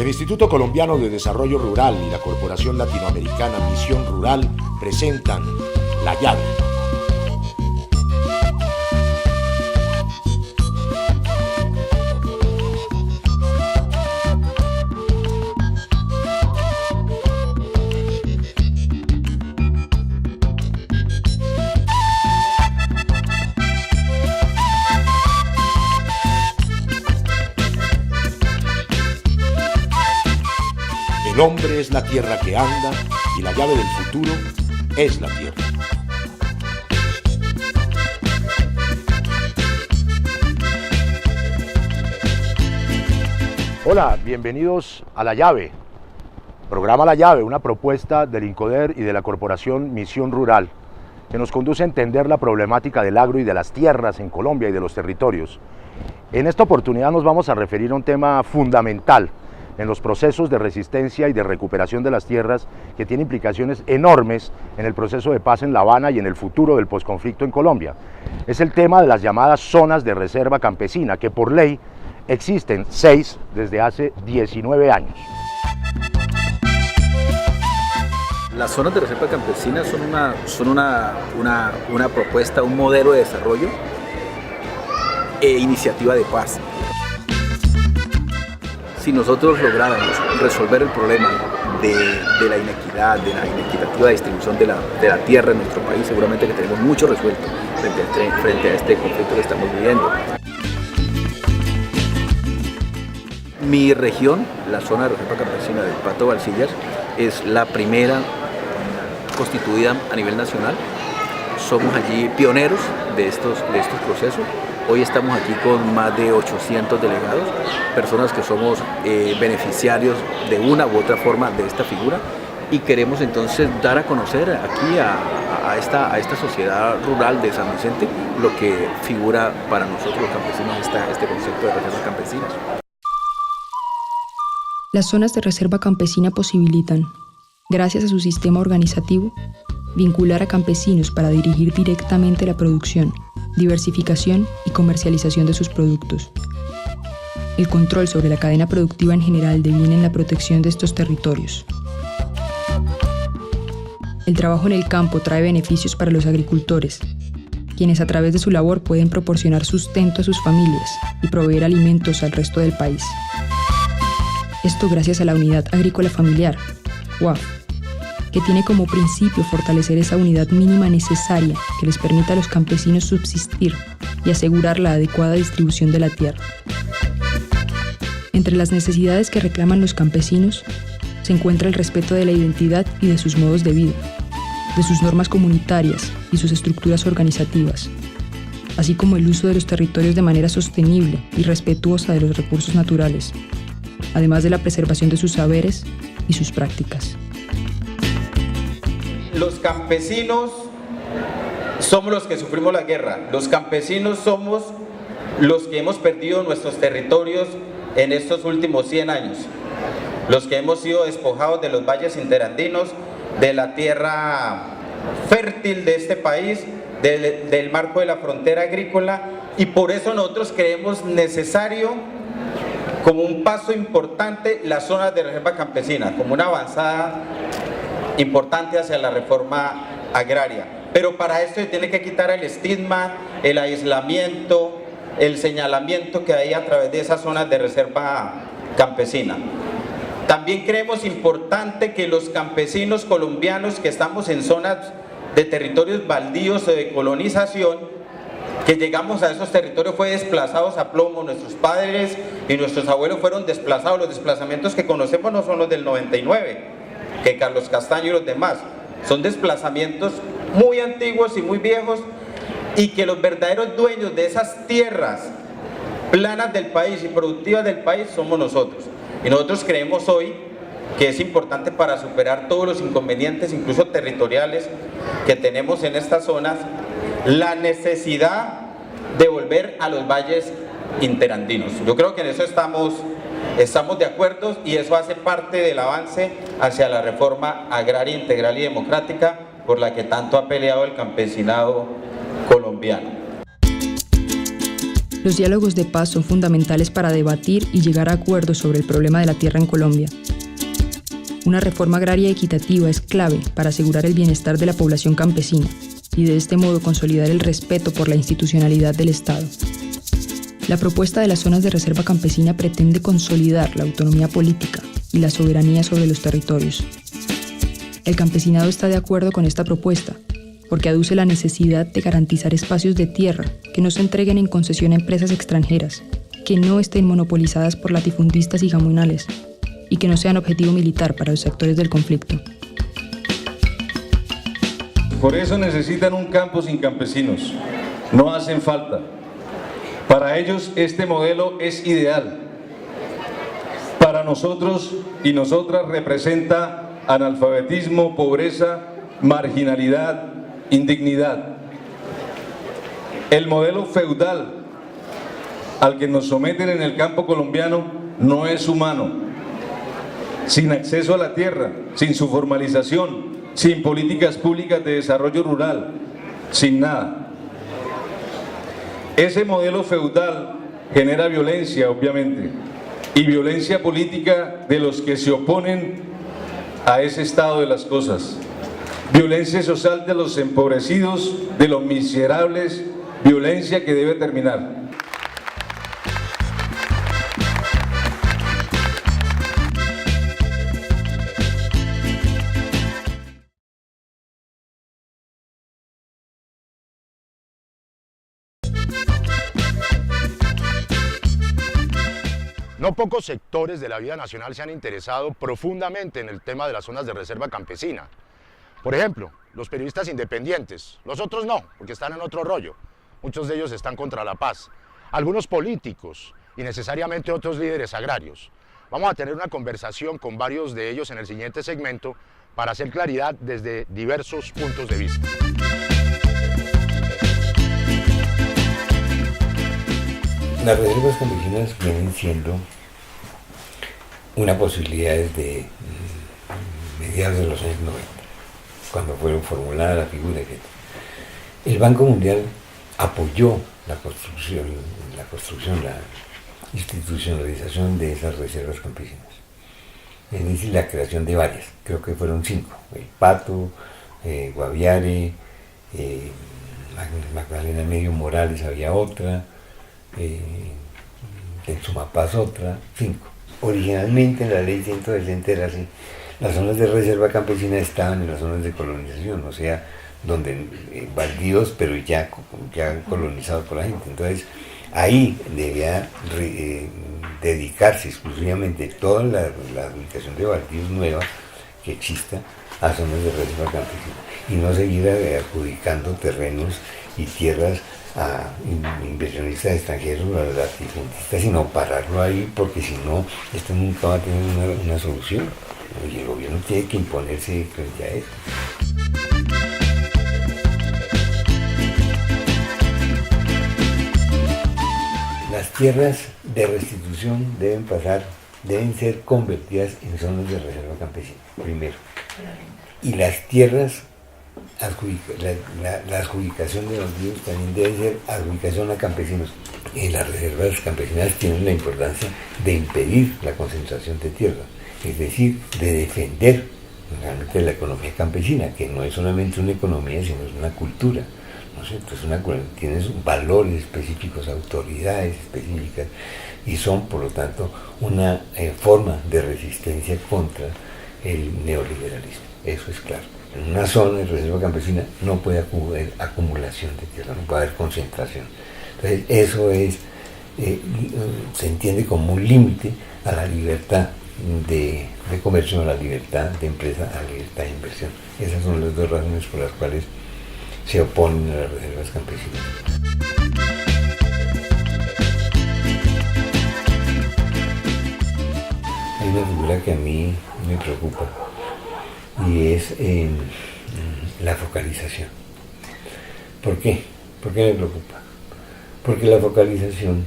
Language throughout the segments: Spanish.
El Instituto Colombiano de Desarrollo Rural y la Corporación Latinoamericana Misión Rural presentan La Llave. El hombre es la tierra que anda y la llave del futuro es la tierra. Hola, bienvenidos a La Llave. Programa La Llave, una propuesta del INCODER y de la Corporación Misión Rural, que nos conduce a entender la problemática del agro y de las tierras en Colombia y de los territorios. En esta oportunidad nos vamos a referir a un tema fundamental en los procesos de resistencia y de recuperación de las tierras, que tiene implicaciones enormes en el proceso de paz en La Habana y en el futuro del posconflicto en Colombia. Es el tema de las llamadas zonas de reserva campesina, que por ley existen 6 desde hace 19 años. Las zonas de reserva campesina son una propuesta, un modelo de desarrollo e iniciativa de paz. Si nosotros lográramos resolver el problema de la inequidad, de la inequitativa distribución de la tierra en nuestro país, seguramente que tenemos mucho resuelto frente a este conflicto que estamos viviendo. Mi región, la zona de reserva campesina del Pato Valsillas, es la primera constituida a nivel nacional. Somos allí pioneros de estos procesos. Hoy estamos aquí con más de 800 delegados, personas que somos beneficiarios de una u otra forma de esta figura, y queremos entonces dar a conocer aquí a esta sociedad rural de San Vicente lo que figura para nosotros los campesinos este concepto de reservas campesinas. Las zonas de reserva campesina posibilitan, gracias a su sistema organizativo, vincular a campesinos para dirigir directamente la producción, diversificación y comercialización de sus productos. El control sobre la cadena productiva en general deviene en la protección de estos territorios. El trabajo en el campo trae beneficios para los agricultores, quienes a través de su labor pueden proporcionar sustento a sus familias y proveer alimentos al resto del país. Esto gracias a la Unidad Agrícola Familiar, UAF, que tiene como principio fortalecer esa unidad mínima necesaria que les permita a los campesinos subsistir y asegurar la adecuada distribución de la tierra. Entre las necesidades que reclaman los campesinos se encuentra el respeto de la identidad y de sus modos de vida, de sus normas comunitarias y sus estructuras organizativas, así como el uso de los territorios de manera sostenible y respetuosa de los recursos naturales, además de la preservación de sus saberes y sus prácticas. Los campesinos somos los que sufrimos la guerra. Los campesinos somos los que hemos perdido nuestros territorios en estos últimos 100 años. Los que hemos sido despojados de los valles interandinos, de la tierra fértil de este país, del marco de la frontera agrícola, y por eso nosotros creemos necesario, como un paso importante, las zonas de reserva campesina, como una avanzada importante hacia la reforma agraria. Pero para esto se tiene que quitar el estigma, el aislamiento, el señalamiento que hay a través de esas zonas de reserva campesina. También creemos importante que los campesinos colombianos que estamos en zonas de territorios baldíos o de colonización, que llegamos a esos territorios fue desplazados a plomo, nuestros padres y nuestros abuelos fueron desplazados. Los desplazamientos que conocemos no son los del 99, que Carlos Castaño y los demás, son desplazamientos muy antiguos y muy viejos, y que los verdaderos dueños de esas tierras planas del país y productivas del país somos nosotros. Y nosotros creemos hoy que es importante, para superar todos los inconvenientes, incluso territoriales, que tenemos en estas zonas, la necesidad de volver a los valles interandinos. Yo creo que en eso estamos de acuerdo, y eso hace parte del avance hacia la reforma agraria integral y democrática por la que tanto ha peleado el campesinado colombiano. Los diálogos de paz son fundamentales para debatir y llegar a acuerdos sobre el problema de la tierra en Colombia. Una reforma agraria equitativa es clave para asegurar el bienestar de la población campesina y de este modo consolidar el respeto por la institucionalidad del Estado. La propuesta de las zonas de reserva campesina pretende consolidar la autonomía política y la soberanía sobre los territorios. El campesinado está de acuerdo con esta propuesta, porque aduce la necesidad de garantizar espacios de tierra que no se entreguen en concesión a empresas extranjeras, que no estén monopolizadas por latifundistas y gamunales, y que no sean objetivo militar para los actores del conflicto. Por eso necesitan un campo sin campesinos. No hacen falta. Para ellos este modelo es ideal. Para nosotros y nosotras representa analfabetismo, pobreza, marginalidad, indignidad. El modelo feudal al que nos someten en el campo colombiano no es humano. Sin acceso a la tierra, sin su formalización, sin políticas públicas de desarrollo rural, sin nada. Ese modelo feudal genera violencia, obviamente, y violencia política de los que se oponen a ese estado de las cosas. Violencia social de los empobrecidos, de los miserables, violencia que debe terminar. No pocos sectores de la vida nacional se han interesado profundamente en el tema de las zonas de reserva campesina. Por ejemplo, los periodistas independientes, los otros no, porque están en otro rollo. Muchos de ellos están contra la paz. Algunos políticos y necesariamente otros líderes agrarios. Vamos a tener una conversación con varios de ellos en el siguiente segmento para hacer claridad desde diversos puntos de vista. Las reservas campesinas vienen siendo una posibilidad desde mediados de los años 90, cuando fueron formuladas la figura, etc. El Banco Mundial apoyó la construcción, la institucionalización de esas reservas campesinas. Es decir, la creación de varias, creo que fueron 5, el Pato, Guaviare, Magdalena Medio Morales había otra, en Sumapaz otra, 5. Originalmente en la ley 160 era así. Las zonas de reserva campesina estaban en las zonas de colonización, o sea, donde baldíos, pero ya colonizados por la gente. Entonces, ahí debía dedicarse exclusivamente toda la ubicación de baldíos nueva que exista a zonas de reserva campesina y no seguir adjudicando terrenos y tierras a inversionistas extranjeros o a latifundistas, sino pararlo ahí, porque si no, esto nunca va a tener una solución. Y el gobierno tiene que imponerse frente a esto. Las tierras de restitución deben ser convertidas en zonas de reserva campesina, primero. Y las tierras, la adjudicación de los bienes también debe ser adjudicación a campesinos. Las reservas campesinas tienen la importancia de impedir la concentración de tierra, es decir, de defender realmente la economía campesina, que no es solamente una economía, sino es una cultura, ¿no es cierto? Tiene valores específicos, autoridades específicas, y son, por lo tanto, una forma de resistencia contra el neoliberalismo. Eso es claro. En una zona de reserva campesina no puede haber acumulación de tierra, no puede haber concentración. Entonces, eso se entiende como un límite a la libertad de comercio, a la libertad de empresa, a la libertad de inversión. Esas son las dos razones por las cuales se oponen a las reservas campesinas. Hay una figura que a mí me preocupa y es la focalización. ¿Por qué? ¿Por qué me preocupa? Porque la focalización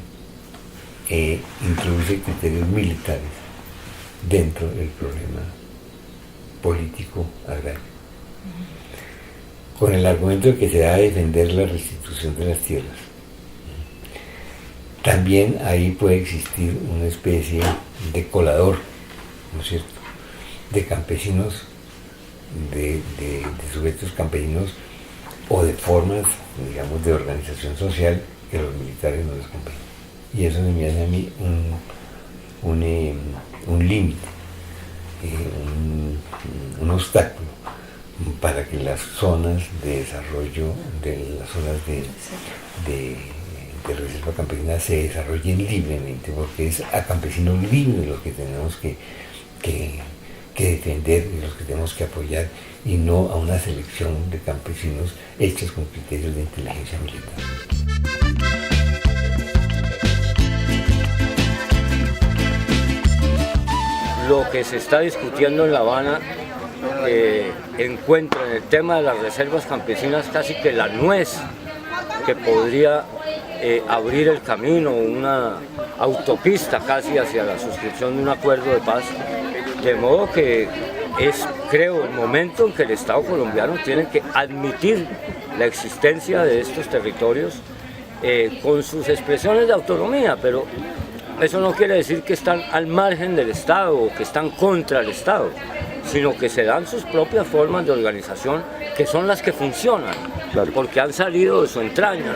introduce criterios militares dentro del problema político agrario, con el argumento de que se va a defender la restitución de las tierras. También ahí puede existir una especie de colador, ¿no es cierto?, de campesinos, de sujetos campesinos o de formas, digamos, de organización social que los militares no les competen. Y eso me hace a mí un límite, un obstáculo para que las zonas de desarrollo, de las zonas de reserva campesina se desarrollen libremente, porque es a campesinos libres los que tenemos que defender y los que tenemos que apoyar, y no a una selección de campesinos hechos con criterios de inteligencia militar. Lo que se está discutiendo en La Habana encuentra en el tema de las reservas campesinas casi que la nuez que podría abrir el camino, una autopista casi hacia la suscripción de un acuerdo de paz, de modo que es, creo, el momento en que el Estado colombiano tiene que admitir la existencia de estos territorios con sus expresiones de autonomía, pero eso no quiere decir que están al margen del Estado o que están contra el Estado, sino que se dan sus propias formas de organización que son las que funcionan, claro, porque han salido de su entraña,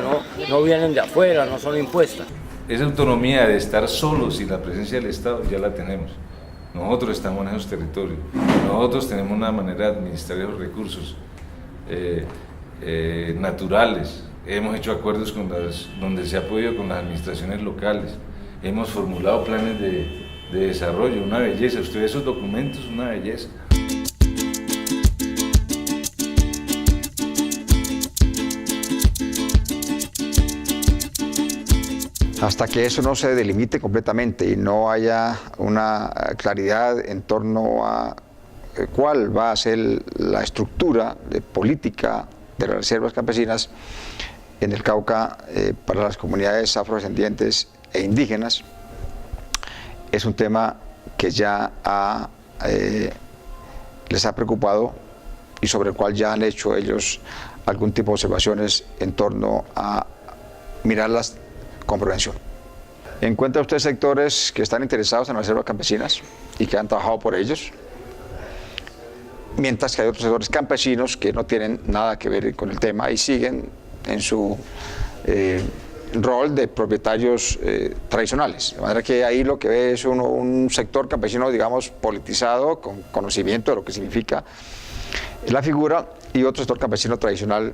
no vienen de afuera, no son impuestas. Esa autonomía de estar solos sin la presencia del Estado ya la tenemos. Nosotros estamos en esos territorios, nosotros tenemos una manera de administrar esos recursos naturales, hemos hecho acuerdos donde se ha podido con las administraciones locales, hemos formulado planes de desarrollo, una belleza, ustedes esos documentos, una belleza. Hasta que eso no se delimite completamente y no haya una claridad en torno a cuál va a ser la estructura de política de las reservas campesinas en el Cauca para las comunidades afrodescendientes e indígenas, es un tema que ya les ha preocupado y sobre el cual ya han hecho ellos algún tipo de observaciones en torno a mirarlas con prevención. ¿Encuentra usted sectores que están interesados en las reservas campesinas y que han trabajado por ellos? Mientras que hay otros sectores campesinos que no tienen nada que ver con el tema y siguen en su rol de propietarios tradicionales. De manera que ahí lo que ve es un sector campesino, digamos, politizado, con conocimiento de lo que significa la figura, y otro sector campesino tradicional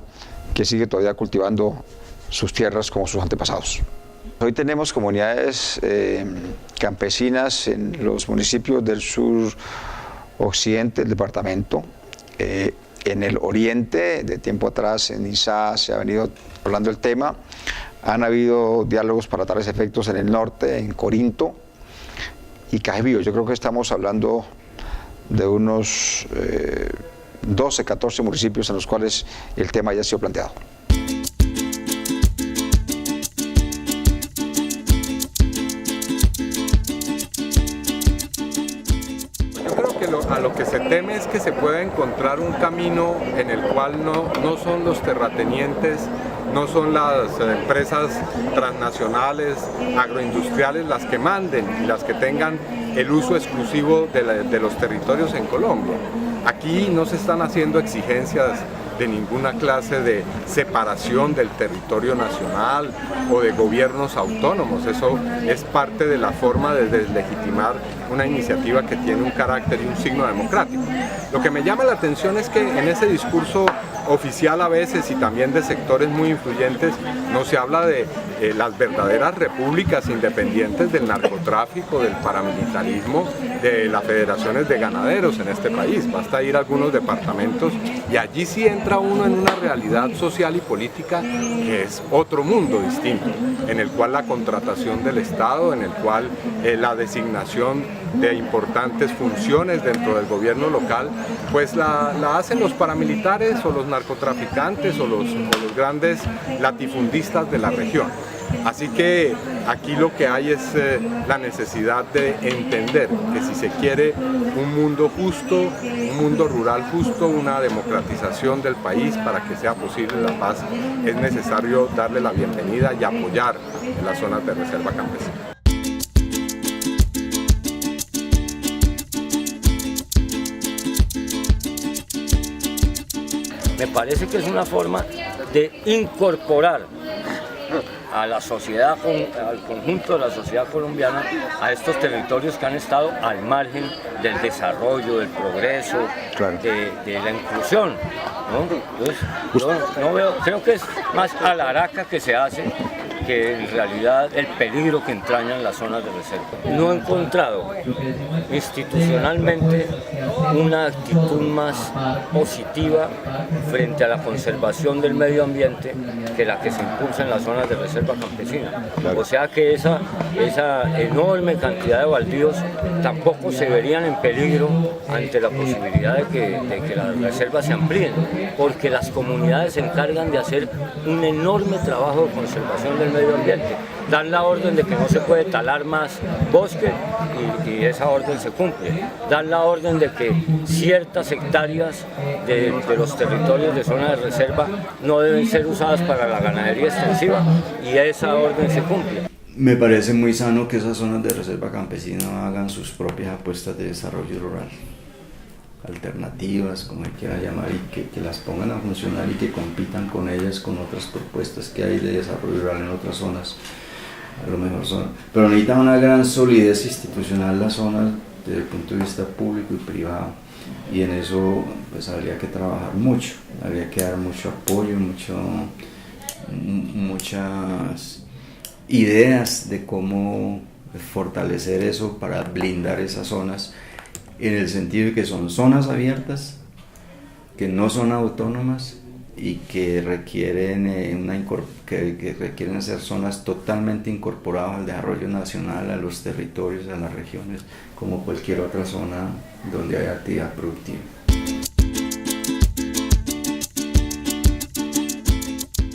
que sigue todavía cultivando sus tierras como sus antepasados. Hoy tenemos comunidades campesinas en los municipios del sur occidente del departamento. En el oriente, de tiempo atrás, en Izá se ha venido hablando del tema. Han habido diálogos para tales efectos en el norte, en Corinto y Cajibío. Yo creo que estamos hablando de unos 12, 14 municipios en los cuales el tema ya ha sido planteado. A lo que se teme es que se pueda encontrar un camino en el cual no son los terratenientes, no son las empresas transnacionales, agroindustriales las que manden y las que tengan el uso exclusivo de los territorios en Colombia. Aquí no se están haciendo exigencias de ninguna clase de separación del territorio nacional o de gobiernos autónomos. Eso es parte de la forma de deslegitimar una iniciativa que tiene un carácter y un signo democrático. Lo que me llama la atención es que en ese discurso oficial a veces y también de sectores muy influyentes no se habla de las verdaderas repúblicas independientes del narcotráfico, del paramilitarismo, de las federaciones de ganaderos en este país. Basta ir a algunos departamentos y allí sí entra uno en una realidad social y política que es otro mundo distinto, en el cual la contratación del Estado, en el cual la designación de importantes funciones dentro del gobierno local, pues la hacen los paramilitares o los narcotraficantes o los grandes latifundistas de la región. Así que aquí lo que hay es la necesidad de entender que si se quiere un mundo justo, un mundo rural justo, una democratización del país para que sea posible la paz, es necesario darle la bienvenida y apoyar en las zonas de reserva campesina. Me parece que es una forma de incorporar a la sociedad, al conjunto de la sociedad colombiana, a estos territorios que han estado al margen del desarrollo, del progreso, claro, de la inclusión, ¿no? Entonces, yo no veo, creo que es más alaraca que se hace que en realidad el peligro que entrañan las zonas de reserva. No he encontrado institucionalmente una actitud más positiva frente a la conservación del medio ambiente que la que se impulsa en las zonas de reserva campesina. Claro. O sea que esa enorme cantidad de baldíos tampoco se verían en peligro ante la posibilidad de que las reservas se amplíen, porque las comunidades se encargan de hacer un enorme trabajo de conservación del medio ambiente. Dan la orden de que no se puede talar más bosque y esa orden se cumple. Dan la orden de que ciertas hectáreas de los territorios de zona de reserva no deben ser usadas para la ganadería extensiva y esa orden se cumple. Me parece muy sano que esas zonas de reserva campesina hagan sus propias apuestas de desarrollo rural, alternativas, como quiera llamar, y que las pongan a funcionar y que compitan con ellas, con otras propuestas que hay de desarrollo rural en otras zonas, a lo mejor son. Pero necesitan una gran solidez institucional las zonas desde el punto de vista público y privado, y en eso pues habría que trabajar mucho, habría que dar mucho apoyo, muchas ideas de cómo fortalecer eso para blindar esas zonas, en el sentido de que son zonas abiertas, que no son autónomas y que requieren, que requieren ser zonas totalmente incorporadas al desarrollo nacional, a los territorios, a las regiones, como cualquier otra zona donde haya actividad productiva.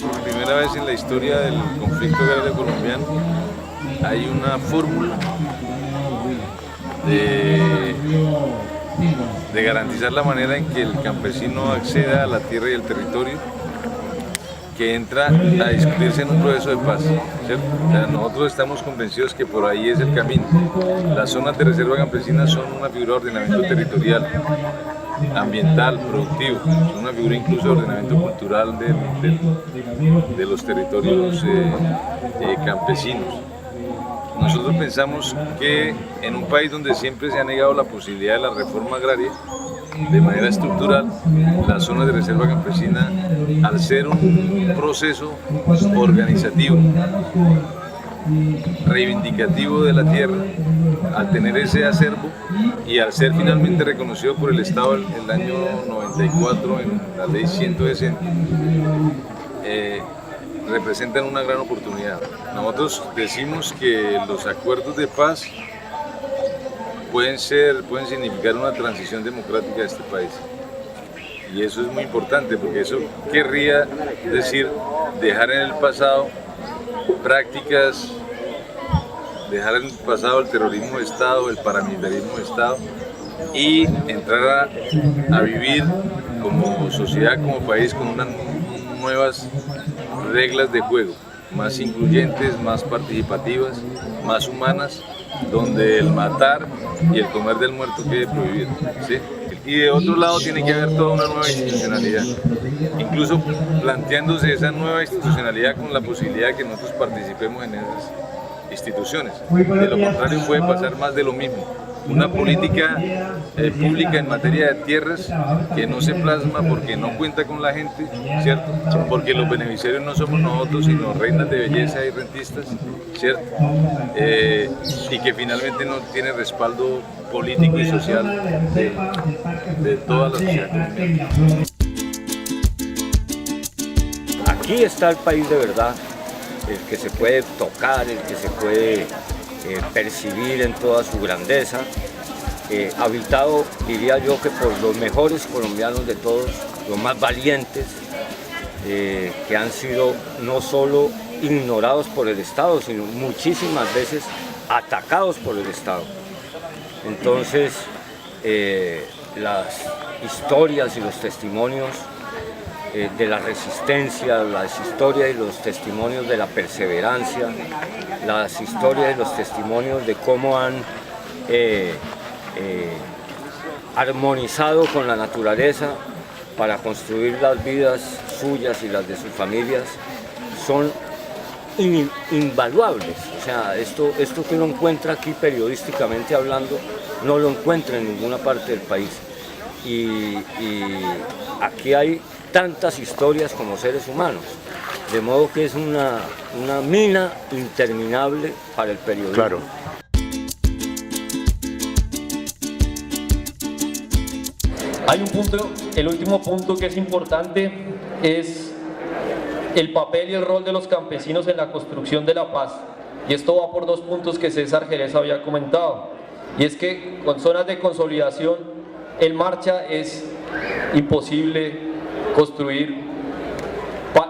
Por primera vez en la historia del conflicto agrario colombiano hay una fórmula de garantizar la manera en que el campesino acceda a la tierra y el territorio, que entra a discutirse en un proceso de paz, ¿cierto? O sea, nosotros estamos convencidos que por ahí es el camino. Las zonas de reserva campesina son una figura de ordenamiento territorial, ambiental, productivo, son una figura incluso de ordenamiento cultural de los territorios campesinos. Nosotros pensamos que en un país donde siempre se ha negado la posibilidad de la reforma agraria, de manera estructural, las zonas de reserva campesina, al ser un proceso organizativo, reivindicativo de la tierra, al tener ese acervo y al ser finalmente reconocido por el Estado el año 94 en la ley 160, representan una gran oportunidad. Nosotros decimos que los acuerdos de paz pueden significar una transición democrática de este país. Y eso es muy importante, porque eso querría decir dejar en el pasado prácticas, dejar en el pasado el terrorismo de Estado, el paramilitarismo de Estado, y entrar a vivir como sociedad, como país, con unas nuevas reglas de juego, más incluyentes, más participativas, más humanas, donde el matar y el comer del muerto quede prohibido, ¿sí? Y de otro lado tiene que haber toda una nueva institucionalidad, incluso planteándose esa nueva institucionalidad con la posibilidad de que nosotros participemos en esas instituciones. De lo contrario puede pasar más de lo mismo. Una política pública en materia de tierras que no se plasma porque no cuenta con la gente, ¿cierto? Porque los beneficiarios no somos nosotros, sino reinas de belleza y rentistas, ¿cierto? Y que finalmente no tiene respaldo político y social de toda la sociedad colombiana. Aquí está el país de verdad, el que se puede tocar, el que se puede percibir en toda su grandeza, habitado, diría yo, que por los mejores colombianos de todos, los más valientes, que han sido no solo ignorados por el Estado, sino muchísimas veces atacados por el Estado. Entonces, las historias y los testimonios de la resistencia, las historias y los testimonios de la perseverancia, las historias y los testimonios de cómo han armonizado con la naturaleza para construir las vidas suyas y las de sus familias, son invaluables. O sea, esto que uno encuentra aquí periodísticamente hablando, no lo encuentra en ninguna parte del país. Y aquí hay tantas historias como seres humanos, de modo que es una mina interminable para el periodismo. Claro. Hay un punto, el último punto que es importante es el papel y el rol de los campesinos en la construcción de la paz. Y esto va por dos puntos que César Jerez había comentado. Y es que con zonas de consolidación en marcha es imposible construir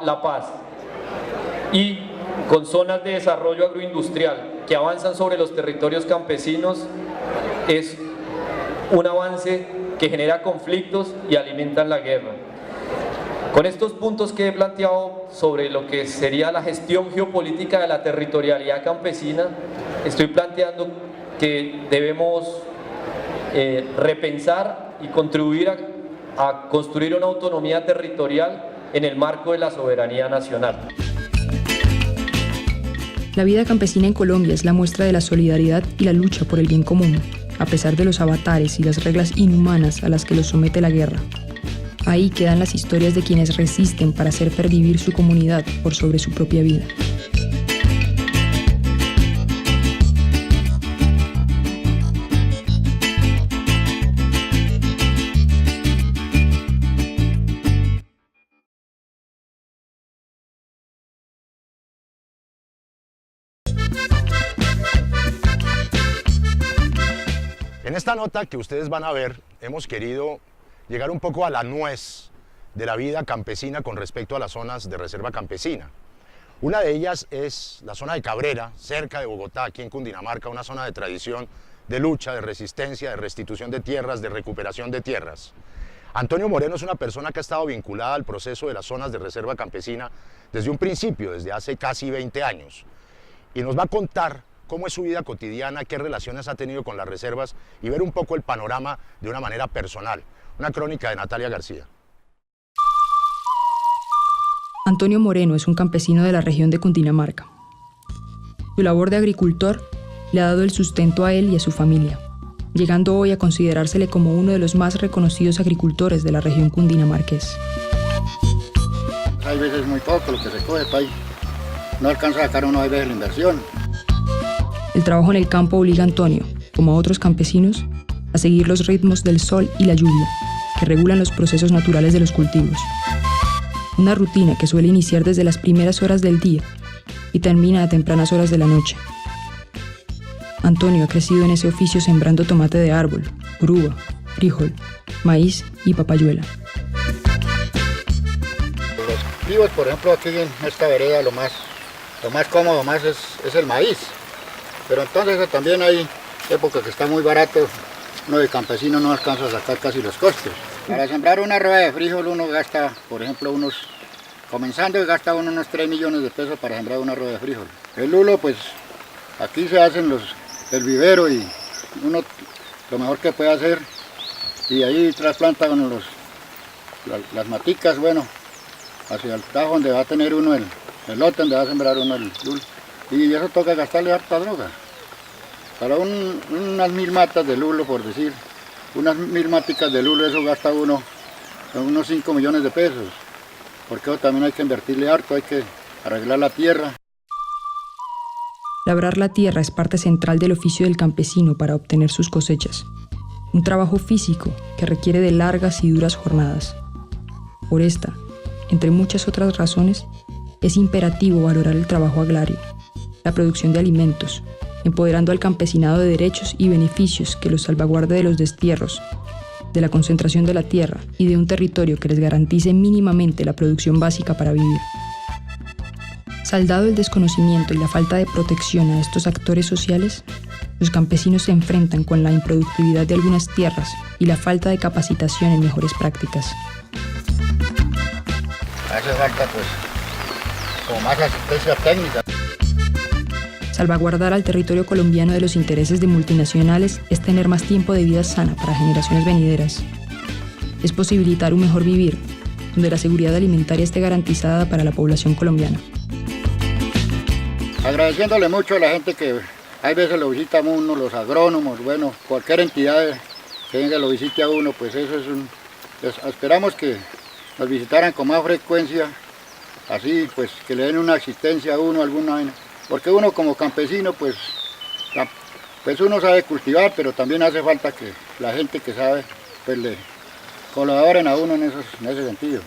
la paz. Y con zonas de desarrollo agroindustrial que avanzan sobre los territorios campesinos es un avance que genera conflictos y alimentan la guerra. Con estos puntos que he planteado sobre lo que sería la gestión geopolítica de la territorialidad campesina, estoy planteando que debemos repensar y contribuir a construir una autonomía territorial en el marco de la soberanía nacional. La vida campesina en Colombia es la muestra de la solidaridad y la lucha por el bien común, a pesar de los avatares y las reglas inhumanas a las que los somete la guerra. Ahí quedan las historias de quienes resisten para hacer pervivir su comunidad por sobre su propia vida. En esta nota que ustedes van a ver, hemos querido llegar un poco a la nuez de la vida campesina con respecto a las zonas de reserva campesina. Una de ellas es la zona de Cabrera, cerca de Bogotá, aquí en Cundinamarca, una zona de tradición, de lucha, de resistencia, de restitución de tierras, de recuperación de tierras. Antonio Moreno es una persona que ha estado vinculada al proceso de las zonas de reserva campesina desde un principio, desde hace casi 20 años. Y nos va a contar cómo es su vida cotidiana, qué relaciones ha tenido con las reservas y ver un poco el panorama de una manera personal. Una crónica de Natalia García. Antonio Moreno es un campesino de la región de Cundinamarca. Su labor de agricultor le ha dado el sustento a él y a su familia, llegando hoy a considerársele como uno de los más reconocidos agricultores de la región cundinamarqués. Hay veces muy poco lo que se coge, país. No alcanza a sacar uno hay veces la inversión. El trabajo en el campo obliga a Antonio, como a otros campesinos, a seguir los ritmos del sol y la lluvia, que regulan los procesos naturales de los cultivos. Una rutina que suele iniciar desde las primeras horas del día y termina a tempranas horas de la noche. Antonio ha crecido en ese oficio sembrando tomate de árbol, grúa, frijol, maíz y papayuela. Los cultivos, por ejemplo, aquí en esta vereda lo más cómodo es el maíz. Pero entonces también hay época que está muy barato, uno de campesino no alcanza a sacar casi los costos. Para sembrar una rueda de frijol uno gasta, por ejemplo, comenzando gasta uno unos 3 millones de pesos para sembrar una rueda de frijol. El lulo, pues aquí se hacen el vivero y uno lo mejor que puede hacer, y ahí trasplanta uno las maticas, bueno, hacia el tajo donde va a tener uno el lote donde va a sembrar uno el lulo. Y eso toca gastarle harta droga. Para unas 1000 matas de lulo, por decir, unas 1000 maticas de lulo, eso gasta uno unos 5 millones de pesos. Porque eso también hay que invertirle harto, hay que arreglar la tierra. Labrar la tierra es parte central del oficio del campesino para obtener sus cosechas. Un trabajo físico que requiere de largas y duras jornadas. Por esta, entre muchas otras razones, es imperativo valorar el trabajo agrario, la producción de alimentos, empoderando al campesinado de derechos y beneficios que los salvaguarde de los destierros, de la concentración de la tierra y de un territorio que les garantice mínimamente la producción básica para vivir. Saldado el desconocimiento y la falta de protección a estos actores sociales, los campesinos se enfrentan con la improductividad de algunas tierras y la falta de capacitación en mejores prácticas. Hace falta pues como más asistencia técnica. Salvaguardar al territorio colombiano de los intereses de multinacionales es tener más tiempo de vida sana para generaciones venideras. Es posibilitar un mejor vivir, donde la seguridad alimentaria esté garantizada para la población colombiana. Agradeciéndole mucho a la gente que hay veces lo visita a uno, los agrónomos, bueno, cualquier entidad que venga lo visite a uno, pues eso esperamos que nos visitaran con más frecuencia, así pues que le den una asistencia a uno, alguna, porque uno como campesino pues uno sabe cultivar, pero también hace falta que la gente que sabe pues le colaboren a uno en ese sentido.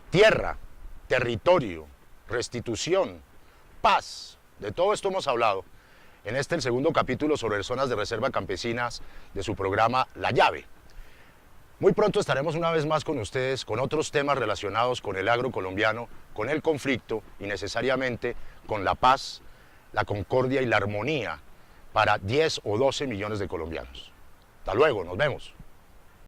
Tierra, territorio, restitución, paz, de todo esto hemos hablado en el segundo capítulo sobre zonas de reserva campesinas de su programa La Llave. Muy pronto estaremos una vez más con ustedes con otros temas relacionados con el agro colombiano, con el conflicto y necesariamente con la paz, la concordia y la armonía para 10 o 12 millones de colombianos. Hasta luego, nos vemos.